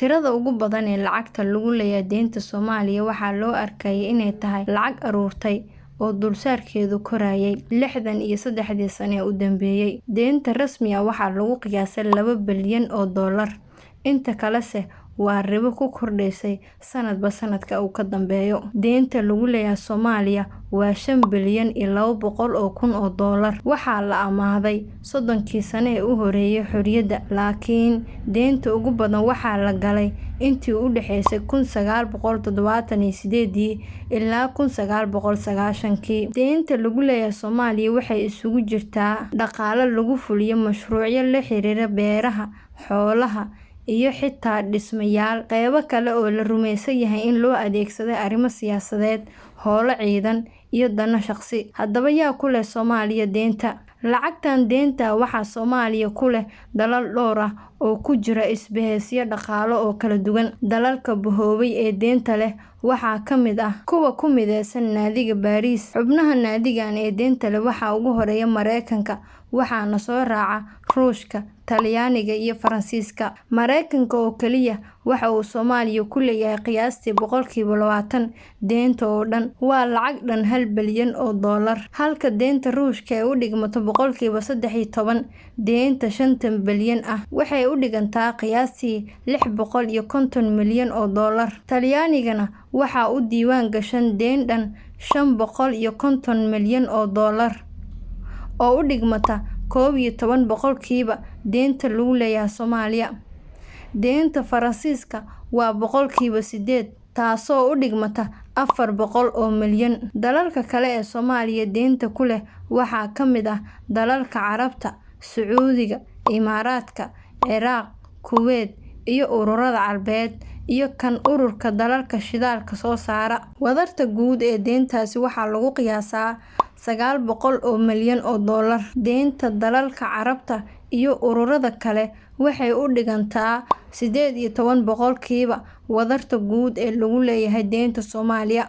tirada ugu badan ee lacagta lagu leeyahay deynta Soomaaliya waxaa loo arkayay inay tahay lacag aruurtay oo dulsaarkeedu korayay 63 sano ee u dambeeyay. Deynta rasmi ah waxaa lagu qiyaasay 2 bilyan oo dollar. Inta kalese waa ribo ku kordhaysay sanadba sanadka uu ka dambeeyo. Deynta lagu leeyahay Soomaaliya waa 5 bilyan iyo 200 kun oo dollar. Waxaa la amaahday 30 sano ee u horeeyay xorriyadda, laakiin deynta ugu badan waxaa la galay intii u dhaxaysay 1978 ilaa 1990. Deynta lagu leeyahay Soomaaliya waxay isugu jirtaa dhaqaale lagu fuliyo mashruucyo la xiriira beeraha, xoolaha iyo xitaa dhismayaal. Qaybo kale oo la rumaysan yahay in loo adeegsaday arrimo siyaasadeed, howlo ciidan iyo dano shaqsi. Haddaba yaa ku leh Soomaaliya deynta? Lacagtan deynta waxaa Soomaaliya ku leh dalal dhowr ah oo ku jira isbahaysiyo dhaqaale oo kala duwan. Dalalka boobay ee deynta leh waxaa ka mid ah kuwa ku mideysan Naadiga Paris. Xubnaha naadigan ee deynta leh waxaa ugu horeeya Mareykanka, waxaana soo raaca Ruushka, Talyaaniga iyo Faransiiska. Mareykanka oo kaliya waxa uu Soomaaliya ku leeyahay qiyaastii 20% deynta oo dhan, waa lacag dhan 1 bilyan oo dollar. Halka deynta Ruushka ay u dhigmato 13%, deynta 5 bilyan ah waxay u dhigantaa qiyaastii 650 milyan oo dollar. Talyaanigana waxa uu diiwaan gashan deyn dhan 550 milyan oo dollar oo u dhigmata 11% deynta lagu leeyahay Soomaaliya. Deynta Faransiiska waa 8%, taasoo u dhigmata 400 oo milyan. Dalalka kale ee Soomaaliya deynta ku leh waxaa ka mid ah dalalka Carabta, Sacuudiga, Imaaraadka, Ciraaq, Kuwait iyo ururada Carbeed iyo kan ururka dalalka shidaalka soo saara. Wadarta guud ee deyntaasi waxaa lagu qiyaasaa 900 oo milyan oo dollar. Deynta dalalka Carabta iyo ururada kale waxay u dhigantaa 18% wadarta guud ee lagu leeyahay deynta Soomaaliya.